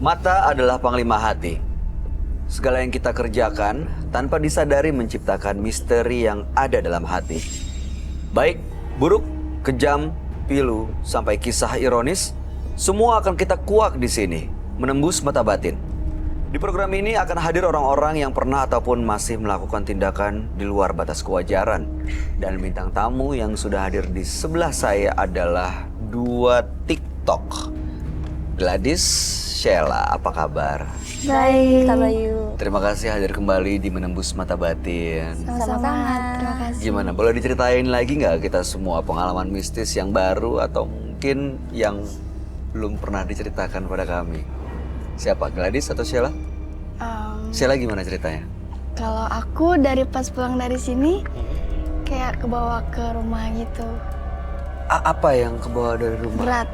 Mata adalah panglima hati. Segala yang kita kerjakan tanpa disadari menciptakan misteri yang ada dalam hati. Baik, buruk, kejam, pilu, sampai kisah ironis, semua akan kita kuak di sini, menembus mata batin. Di program ini akan hadir orang-orang yang pernah ataupun masih melakukan tindakan di luar batas kewajaran. Dan bintang tamu yang sudah hadir di sebelah saya adalah dua TikTok. Gladys, Sheila, apa kabar? Baik, Kak Bayu. Terima kasih hadir kembali di Menembus Mata Batin. Sama-sama, terima kasih. Gimana, boleh diceritain lagi nggak kita semua pengalaman mistis yang baru atau mungkin yang belum pernah diceritakan pada kami? Siapa, Gladys atau Sheila? Sheila gimana ceritanya? Kalau aku dari pas pulang dari sini, kayak kebawa ke rumah gitu. Apa yang kebawa dari rumah?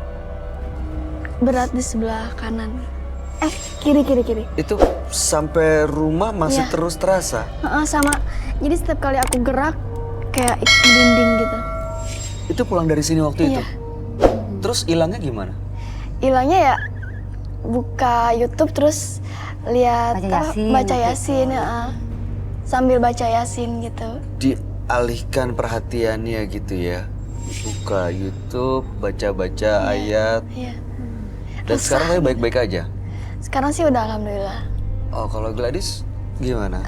Berat di sebelah kanan. Kiri. Itu sampai rumah masih Iya. terus terasa? Sama, jadi setiap kali aku gerak, kayak dinding gitu. Itu pulang dari sini waktu itu? Iya. Terus hilangnya gimana? Hilangnya ya, buka YouTube terus lihat baca Yasin, sambil baca Yasin gitu. Dialihkan perhatiannya gitu ya? Buka YouTube, baca-baca ayat. Iya. Dan sekarang saya baik-baik aja? Sekarang sih udah alhamdulillah. Oh, kalau Gladys gimana?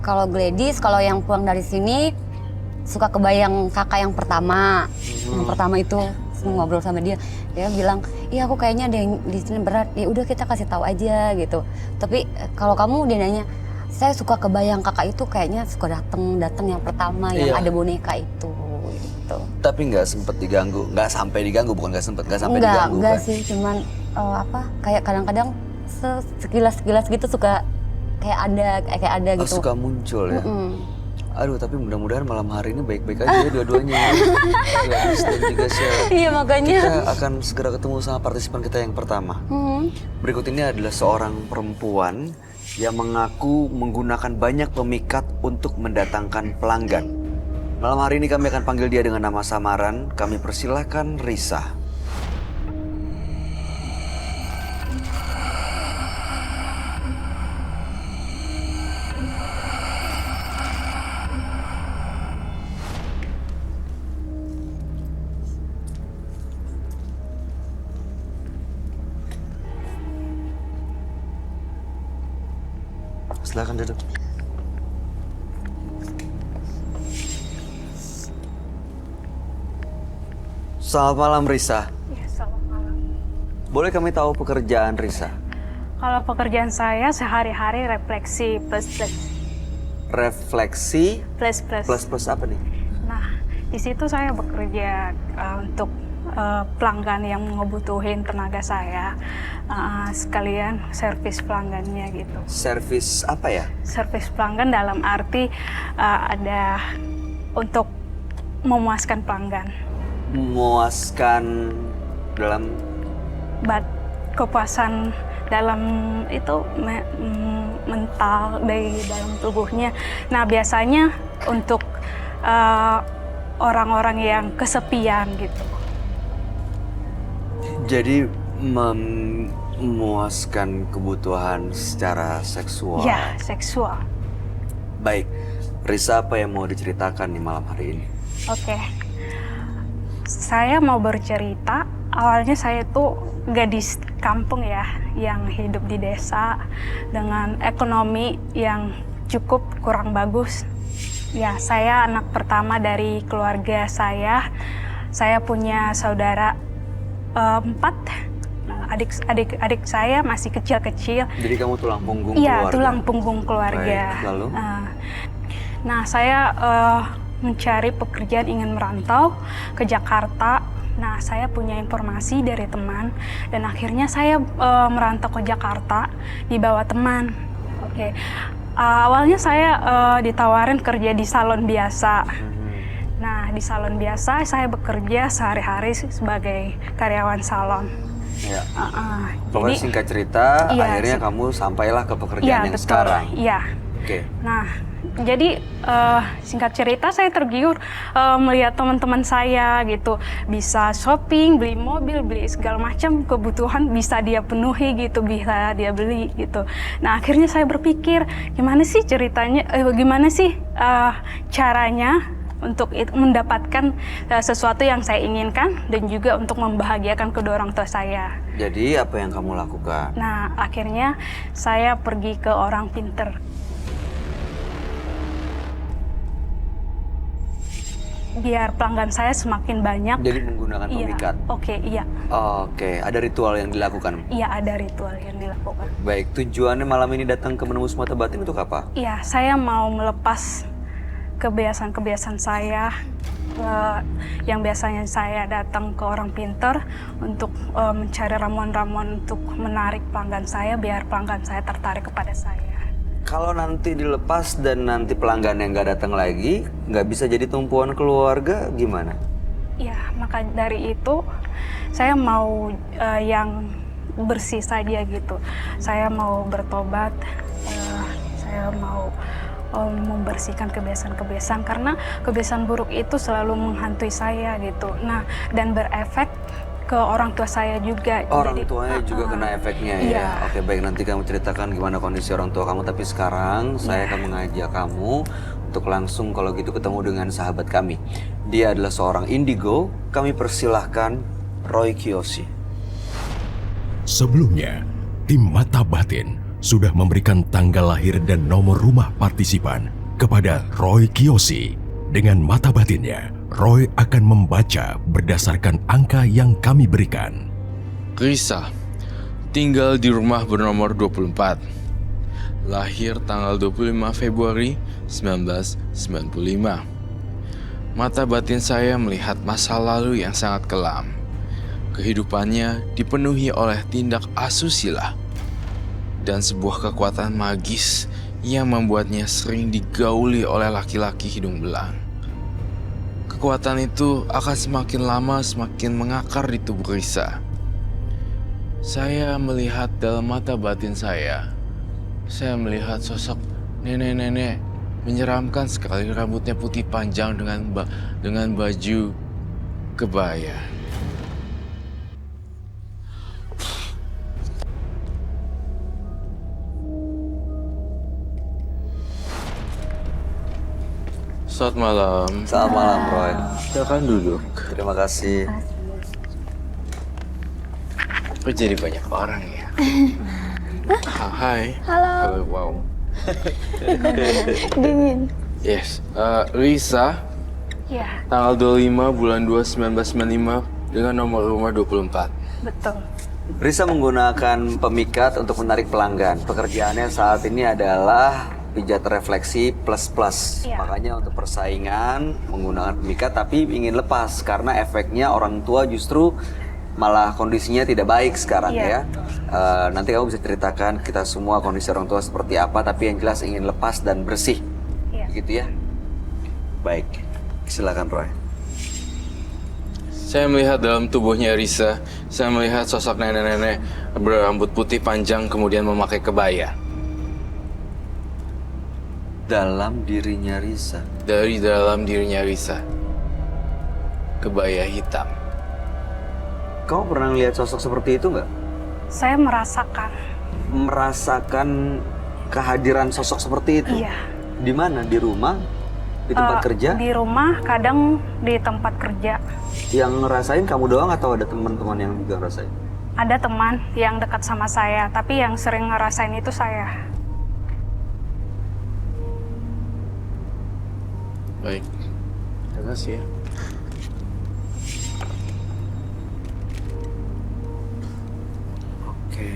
Kalau Gladys, kalau yang pulang dari sini suka kebayang kakak yang pertama. Yang pertama itu ngobrol sama dia bilang, iya aku kayaknya ada yang di sini berat. Ya udah kita kasih tahu aja gitu. Tapi kalau kamu dia nanya, saya suka kebayang kakak itu kayaknya suka datang yang pertama yang ada boneka itu. Gitu. Tapi nggak sempet diganggu, nggak sampai diganggu, bukan nggak sampai diganggu enggak kan? sih, cuman kayak kadang-kadang sekilas gitu suka kayak ada gitu. Suka muncul ya. Aduh, tapi mudah-mudahan malam hari ini baik-baik aja ya dua-duanya. Gladys dan juga Sheila. Iya makanya. Kita akan segera ketemu sama partisipan kita yang pertama. Berikut ini adalah seorang perempuan yang mengaku menggunakan banyak pemikat untuk mendatangkan pelanggan. Malam hari ini kami akan panggil dia dengan nama samaran. Kami persilahkan Risa. Silakan duduk. Selamat malam Risa. Ya, selamat malam. Boleh kami tahu pekerjaan Risa? Kalau pekerjaan saya sehari-hari refleksi plus. Refleksi plus apa nih? Nah, di situ saya bekerja untuk pelanggan yang ngebutuhin tenaga saya, sekalian servis pelanggannya gitu. Servis apa ya? Servis pelanggan dalam arti ada untuk memuaskan pelanggan. Memuaskan dalam kepuasan dalam itu mental dari dalam tubuhnya. Nah, biasanya untuk orang-orang yang kesepian gitu. Jadi memuaskan kebutuhan secara seksual. Ya, seksual. Baik, Risa apa yang mau diceritakan di malam hari ini? Oke. Saya mau bercerita, awalnya saya tuh gadis kampung ya, yang hidup di desa dengan ekonomi yang cukup kurang bagus. Ya, saya anak pertama dari keluarga saya. Saya punya saudara 4. Adik saya masih kecil-kecil. Jadi kamu tulang punggung keluarga? Iya, tulang punggung keluarga. Baik, lalu? Nah, saya mencari pekerjaan, ingin merantau ke Jakarta. Nah, saya punya informasi dari teman dan akhirnya saya merantau ke Jakarta di bawah teman. Oke. Awalnya saya ditawarin kerja di salon biasa. Nah, di salon biasa saya bekerja sehari-hari sebagai karyawan salon. Ya. Jadi, Pokoknya singkat cerita, iya, akhirnya kamu sampailah ke pekerjaan yang betul. sekarang. Iya. Oke. Nah, jadi singkat cerita saya tergiur melihat teman-teman saya gitu bisa shopping, beli mobil, beli segala macam kebutuhan bisa dia penuhi gitu, bisa dia beli gitu. Nah, akhirnya saya berpikir gimana sih ceritanya, gimana sih caranya untuk mendapatkan sesuatu yang saya inginkan dan juga untuk membahagiakan kedua orang tua saya. Jadi apa yang kamu lakukan? Nah, akhirnya saya pergi ke orang pinter. Biar pelanggan saya semakin banyak. Jadi menggunakan pemikat? Iya. Oke, ada ritual yang dilakukan? Iya, ada ritual yang dilakukan. Baik, tujuannya malam ini datang ke menembus mata batin untuk apa? Iya, saya mau melepas kebiasaan-kebiasaan saya yang biasanya saya datang ke orang pinter untuk mencari ramuan-ramuan untuk menarik pelanggan saya biar pelanggan saya tertarik kepada saya. Kalau nanti dilepas dan nanti pelanggan yang nggak datang lagi, nggak bisa jadi tumpuan keluarga, gimana? Iya, maka dari itu saya mau yang bersih saja gitu. Saya mau bertobat, saya mau membersihkan kebiasaan-kebiasaan karena kebiasaan buruk itu selalu menghantui saya gitu. Nah, dan berefek ke orang tua saya juga. Orang Jadi, tuanya juga kena efeknya iya. ya? Oke, baik, nanti kamu ceritakan gimana kondisi orang tua kamu. Tapi sekarang saya akan mengajak kamu untuk langsung kalau gitu ketemu dengan sahabat kami. Dia adalah seorang indigo. Kami persilahkan Roy Kiyoshi. Sebelumnya, tim Mata Batin sudah memberikan tanggal lahir dan nomor rumah partisipan kepada Roy Kiyoshi. Dengan mata batinnya, Roy akan membaca berdasarkan angka yang kami berikan. Risa, tinggal di rumah bernomor 24. Lahir tanggal 25 Februari 1995. Mata batin saya melihat masa lalu yang sangat kelam. Kehidupannya dipenuhi oleh tindak asusila dan sebuah kekuatan magis yang membuatnya sering digauli oleh laki-laki hidung belang. Kekuatan itu akan semakin lama semakin mengakar di tubuh Risa. Saya melihat dalam mata batin saya melihat sosok nenek-nenek menyeramkan sekali, rambutnya putih panjang dengan baju kebaya. Selamat malam. Selamat malam, Roy. Silakan duduk. Terima kasih. Kok jadi banyak orang ya? Hai. Halo. Wow. Dingin. Yes. Risa, Iya, tanggal 25 bulan 2 1995 dengan nomor rumah 24. betul. Risa menggunakan pemikat untuk menarik pelanggan. Pekerjaannya saat ini adalah pijat refleksi plus-plus. Iya. Makanya untuk persaingan menggunakan pemikat tapi ingin lepas karena efeknya orang tua justru malah kondisinya tidak baik sekarang Iya. ya. Nanti kamu bisa ceritakan kita semua kondisi orang tua seperti apa, tapi yang jelas ingin lepas dan bersih. Iya. Gitu ya. Baik, silakan Roy. Saya melihat dalam tubuhnya Risa, saya melihat sosok nenek-nenek berambut putih panjang kemudian memakai kebaya. Dalam dirinya Risa. Dari dalam dirinya Risa, kebaya hitam. Kamu pernah lihat sosok seperti itu nggak? Saya merasakan. Merasakan kehadiran sosok seperti itu? Iya. Di mana? Di rumah? Di tempat kerja? Di rumah, kadang di tempat kerja. Yang ngerasain kamu doang atau ada teman-teman yang juga ngerasain? Ada teman yang dekat sama saya, tapi yang sering ngerasain itu saya. Baik, terima kasih ya. Oke.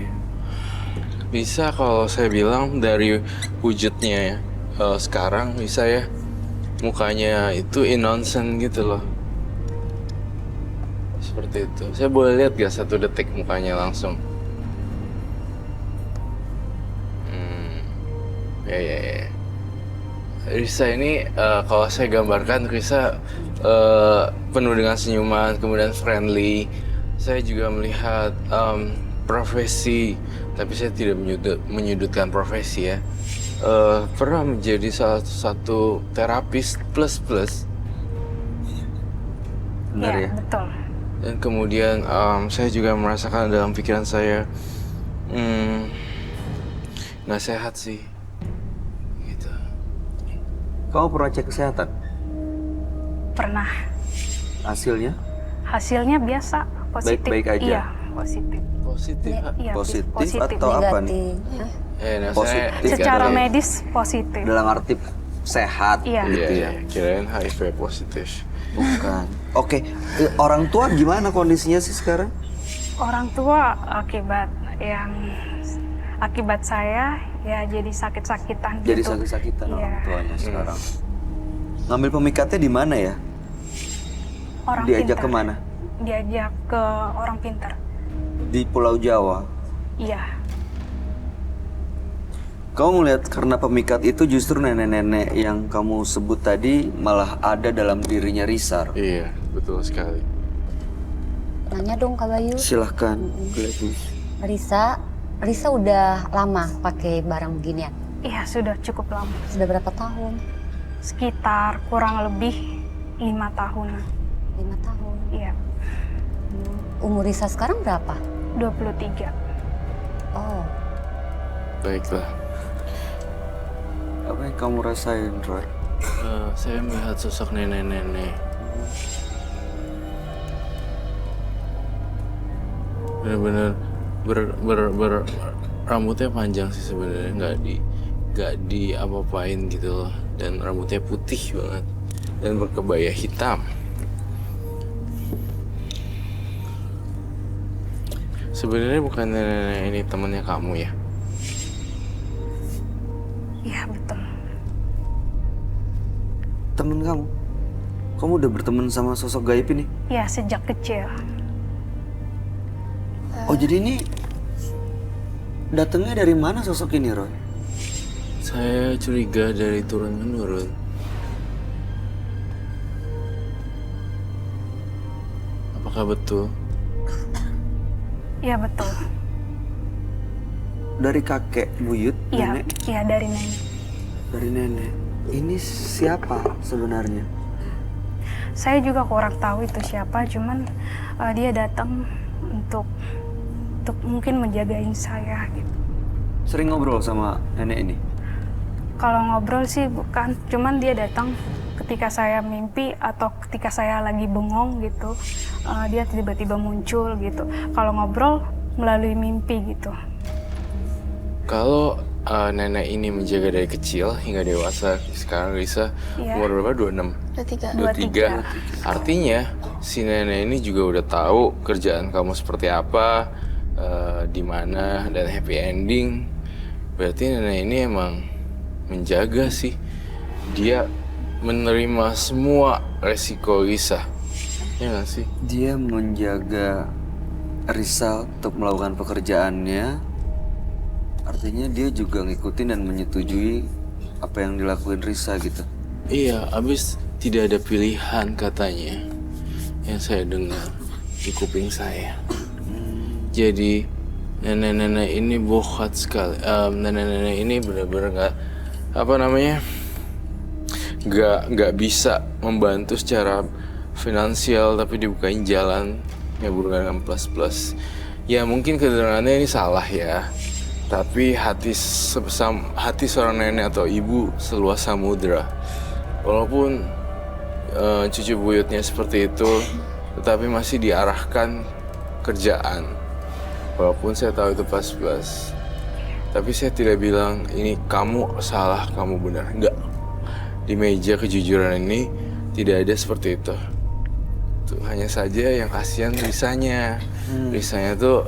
Bisa kalau saya bilang dari wujudnya ya, sekarang bisa ya, mukanya itu innocent gitu loh. Seperti itu. Saya boleh lihat gak 1 detik mukanya langsung? Ya. Risa ini kalau saya gambarkan Risa penuh dengan senyuman, kemudian friendly. Saya juga melihat profesi, tapi saya tidak menyudutkan profesi ya. pernah menjadi salah satu terapis plus. Benar ya? Betul. Dan kemudian saya juga merasakan dalam pikiran saya nggak sehat sih. Gitu. Kamu pernah cek kesehatan? Pernah. Hasilnya? Hasilnya biasa, positif. Baik-baik aja? Iya, positif. Positif. Iya, Positif atau apa nih? Negatif. Nah, Positif. Secara Oke. medis positif. Dalam arti sehat Iya. gitu Iya, ya? kirain HIV positif. Bukan. Oke, orang tua gimana kondisinya sih sekarang? Orang tua akibat saya ya jadi sakit-sakitan Jadi gitu. sakit-sakitan Iya. orang tuanya sekarang. Ngambil pemikatnya di mana ya? Orang Diajak pintar. kemana? Diajak ke orang pintar. Di Pulau Jawa. Iya. Kamu melihat karena pemikat itu justru nenek-nenek yang kamu sebut tadi malah ada dalam dirinya Risar. Iya, betul sekali. Nanya dong Kak Bayu. Silahkan, Gladys. Risa udah lama pakai barang beginian. Iya, sudah cukup lama. Sudah berapa tahun? Sekitar kurang lebih 5 tahunan. 5 tahun. Iya, Umur Risa sekarang berapa? 23. Oh, Baiklah. Apa yang kamu rasain, Roy? Saya melihat sosok nenek-nenek. Benar-benar rambutnya panjang sih sebenarnya, nggak di apa-apain gitu loh, dan rambutnya putih banget dan berkebaya hitam. Sebenarnya bukan nenek ini temannya kamu ya? Iya, betul. Temen kamu? Kamu udah berteman sama sosok gaib ini? Iya, sejak kecil. Oh, jadi ini datangnya dari mana sosok ini, Roy? Saya curiga dari turun-menurun. Apakah betul? Iya, betul. Dari kakek, buyut, Iya, nenek? iya dari nenek. Dari nenek. Ini siapa sebenarnya? Saya juga kurang tahu itu siapa, cuman dia datang untuk mungkin menjagain saya gitu. Sering ngobrol sama nenek ini? Kalau ngobrol sih bukan, cuman dia datang ketika saya mimpi atau ketika saya lagi bengong gitu, dia tiba-tiba muncul gitu. Kalau ngobrol melalui mimpi gitu. Kalau nenek ini menjaga dari kecil hingga dewasa, sekarang Risa Iya. umur berapa? 26? 23. 23. Artinya si nenek ini juga udah tahu kerjaan kamu seperti apa, di mana, dan happy ending. Berarti nenek ini emang menjaga sih. Dia menerima semua resiko Risa. Ya nggak sih? Dia menjaga Risa untuk melakukan pekerjaannya. Artinya dia juga ngikutin dan menyetujui apa yang dilakuin Risa gitu. Iya, abis tidak ada pilihan katanya yang saya dengar di kuping saya. Jadi nenek-nenek ini bohong sekali. Nenek-nenek ini benar-benar nggak bisa membantu secara finansial, tapi dibukain jalan yang dengan plus. Ya mungkin kedengarannya ini salah ya. Tapi hati seorang nenek atau ibu seluas samudra. Walaupun cucu buyutnya seperti itu, tetapi masih diarahkan kerjaan. Walaupun saya tahu itu plus. Tapi saya tidak bilang ini kamu salah, kamu benar. Enggak. Di meja kejujuran ini tidak ada seperti itu. Tuh, hanya saja yang kasihan Risanya. Risanya tuh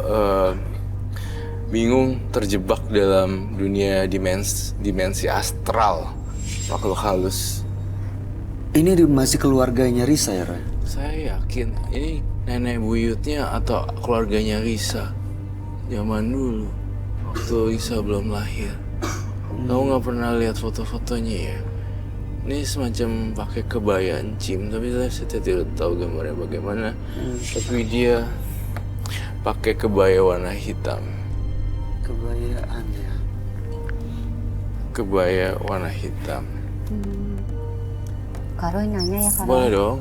bingung, terjebak dalam dunia dimensi astral, makhluk halus. Ini masih keluarganya Risa ya, Roy? Saya yakin ini nenek buyutnya atau keluarganya Risa. Zaman dulu, waktu Risa belum lahir. Kamu nggak pernah lihat foto-fotonya ya? Ini semacam pakai kebaya encim, tapi saya tidak tahu gambarnya bagaimana. Tapi dia pakai kebaya warna hitam. Kebayaan ya. kebaya warna hitam. Kak Roy nanya ya Kak Boleh Roy. dong.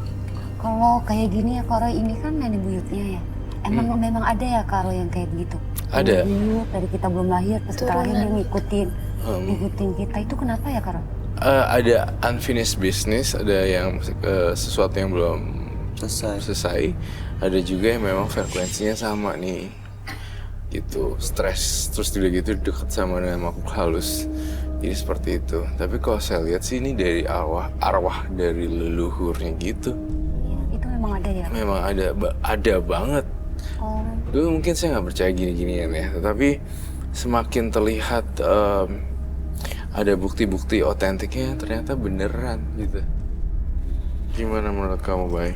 Kalau kayak gini ya Kak Roy, ini kan nenek buyutnya ya. Emang memang ada ya Kak Roy yang kayak begitu? Ada. Nenek buyut dari kita belum lahir, pas kita lahir dia ngikutin kita. Itu kenapa ya Kak Roy? Ada unfinished business, ada yang sesuatu yang belum selesai. Ada juga yang memang frekuensinya sama nih, gitu, stres, terus udah gitu deket sama dengan makhluk halus. Jadi seperti itu. Tapi kalau saya lihat sih ini dari arwah dari leluhurnya gitu. Iya, itu memang ada ya? Memang ada banget. Oh, Dulu mungkin saya nggak percaya gini-ginian ya, tetapi semakin terlihat ada bukti-bukti otentiknya ternyata beneran gitu. Gimana menurut kamu, Bay?